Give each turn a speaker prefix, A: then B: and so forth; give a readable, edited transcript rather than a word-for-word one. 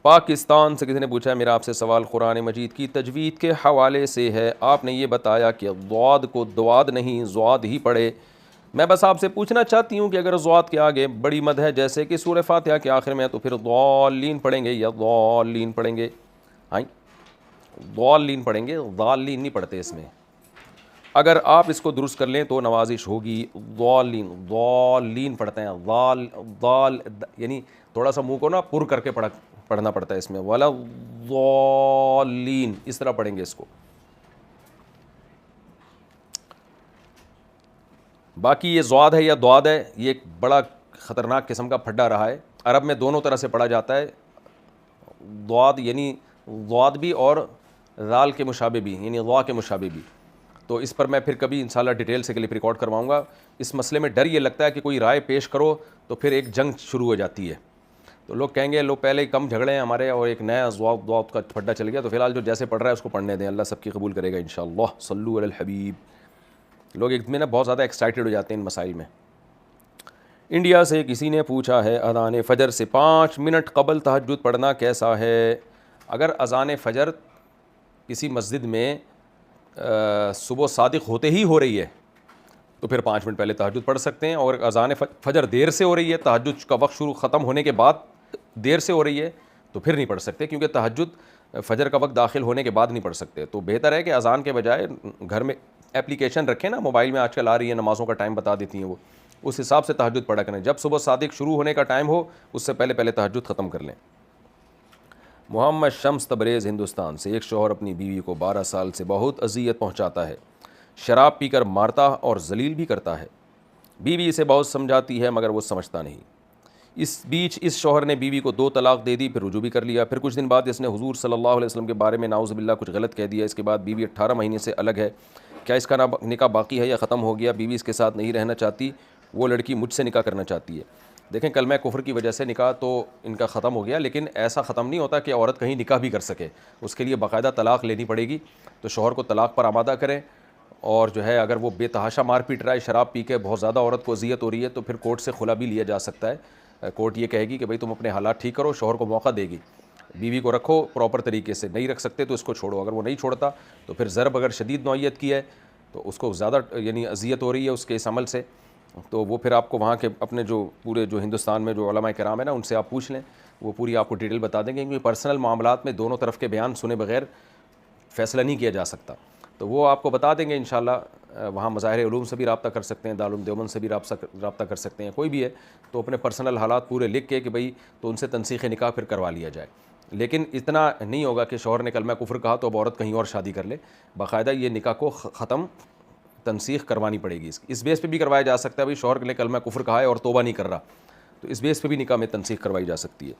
A: पाकिस्तान से किसी ने पूछा है, मेरा आपसे सवाल कुरान मजीद की तजवीद के हवाले से है। आपने ये बताया कि ज़्वाद को द्वाद नहीं ज़्वाद ही पढ़े। मैं बस आपसे पूछना चाहती हूँ कि अगर ज़्वाद के आगे बड़ी मद है, जैसे कि सूरह फातिहा के आखिर में है, तो फिर ज़ालीन पढ़ेंगे या ज़ालीन पढ़ेंगे? हाँ, ज़ालीन पढ़ेंगे, ज़ालीन नहीं पढ़ते इसमें। अगर आप इसको दुरुस्त कर लें तो नवाजिश होगी। ज़ालीन ज़ालीन पढ़ते हैं, ज़ाल ज़ाल यानी थोड़ा सा मुंह को ना पुर करके पढ़ना पड़ता है इसमें। वाला ज़ालीन इस तरह पढ़ेंगे इसको। बाकी ये ज़्वाद है या द्वाद है, ये एक बड़ा ख़तरनाक किस्म का फड्डा रहा है। अरब में दोनों तरह से पढ़ा जाता है। द्वाद यानी ज़्वाद भी और ज़ाल के मुशाबे भी, यानी ज़ा के मुशाबे भी। तो इस पर मैं फिर कभी इंशाल्लाह डिटेल से क्लिप रिकॉर्ड करवाऊँगा। इस मसले में डर ये लगता है कि कोई राय पेश करो तो फिर एक जंग शुरू हो जाती है। तो लोग कहेंगे लो पहले ही कम झगड़े हैं हमारे और एक नया ज़्वाद का फड्डा चल गया। तो फिलहाल जो जैसे पढ़ रहा है उसको पढ़ने दें, अल्लाह सबकी कबूल करेगा इंशाअल्लाह। सल्लु अलल हबीब। लोग एक में ना बहुत ज़्यादा एक्साइटेड हो जाते हैं इन मसाइल में। इंडिया से किसी ने पूछा है, अज़ान फ़जर से 5 मिनट कबल तहज्जुद पढ़ना कैसा है? अगर अज़ान फ़जर किसी मस्जिद में सुबह सादिक होते ही हो रही है तो फिर 5 मिनट पहले तहज्जुद पढ़ सकते हैं। और अज़ान फ़जर देर से हो रही है, तहज्जुद का वक्त शुरू ख़त्म होने के बाद देर से हो रही है, तो फिर नहीं पढ़ सकते, क्योंकि तहज्जुद फ़जर का वक्त दाखिल होने के बाद नहीं पढ़ सकते। तो बेहतर है कि अज़ान के बजाय घर में एप्लीकेशन रखें ना, मोबाइल में आजकल आ रही है, नमाज़ों का टाइम बता देती हैं वो, उस हिसाब से तहज्जुद पढ़ा करें। जब सुबह सादिक शुरू होने का टाइम हो उससे पहले पहले तहज्जुद ख़त्म कर लें। मोहम्मद शम्स तबरेज़ हिंदुस्तान से, एक शौहर अपनी बीवी को 12 साल से बहुत अजियत पहुँचाता है, शराब पीकर मारता और जलील भी करता है। बीवी इसे बहुत समझाती है मगर वो समझता नहीं। इस बीच इस शौहर ने बीवी को 2 तलाक दे दी, फिर रुजू भी कर लिया। फिर कुछ दिन बाद इसने हुजूर सल्लल्लाहु अलैहि वसल्लम के बारे में नाउज़ुबिल्लाह कुछ गलत कह दिया। इसके बाद बीवी 18 महीने से अलग है। क्या इसका निकाह बाकी है या ख़त्म हो गया? बीवी इसके साथ नहीं रहना चाहती, वो लड़की मुझसे निकाह करना चाहती है। देखें, कलमा कुफ्र की वजह से निकाह तो इनका ख़त्म हो गया, लेकिन ऐसा ख़त्म नहीं होता कि औरत कहीं निकाह भी कर सके। उसके लिए बाकायदा तलाक़ लेनी पड़ेगी। तो शौहर को तलाक़ पर आमादा करें। और जो है, अगर वो बेतहाशा मार पीट रहा है, शराब पी के बहुत ज़्यादा औरत को अजियत हो रही है, तो फिर कोर्ट से खुला भी लिया जा सकता है। कोर्ट ये कहेगी कि भाई तुम अपने हालात ठीक करो, शौहर को मौका देगी। बीवी को रखो प्रॉपर तरीके से, नहीं रख सकते तो इसको छोड़ो। अगर वो नहीं छोड़ता तो फिर ज़रब अगर शदीद नौइयत की है तो उसको ज़्यादा यानी अजियत हो रही है उसके इस अमल से, तो वो फिर आपको वहाँ के अपने जो पूरे जो हिंदुस्तान में जो उलमा कराम है ना, उनसे आप पूछ लें, वो पूरी आपको डिटेल बता देंगे। क्योंकि पर्सनल मामलात में दोनों तरफ के बयान सुने बगैर फ़ैसला नहीं किया जा सकता। तो वो आपको बता देंगे इंशाल्लाह। वहाँ मज़ाहिर उलूम से भी रब्ता कर सकते हैं, दारुल देवबंद से भी रब्ता कर सकते हैं, कोई भी है तो अपने पर्सनल हालात पूरे लिख के कि भाई तो उनसे तनसीख़ निकाह फिर करवा लिया जाए। लेकिन इतना नहीं होगा कि शौहर ने कलमा कुफ्र कहा तो अब औरत कहीं और शादी कर ले। बाकायदा ये निकाह को ख़त्म तनसीख़ करवानी पड़ेगी। इस बेस पे भी करवाया जा सकता है, भाई शौहर ने कलमा कुफ्र कहा है और तौबा नहीं कर रहा, तो इस बेस पे भी निकाह में तनसीख़ करवाई जा सकती है।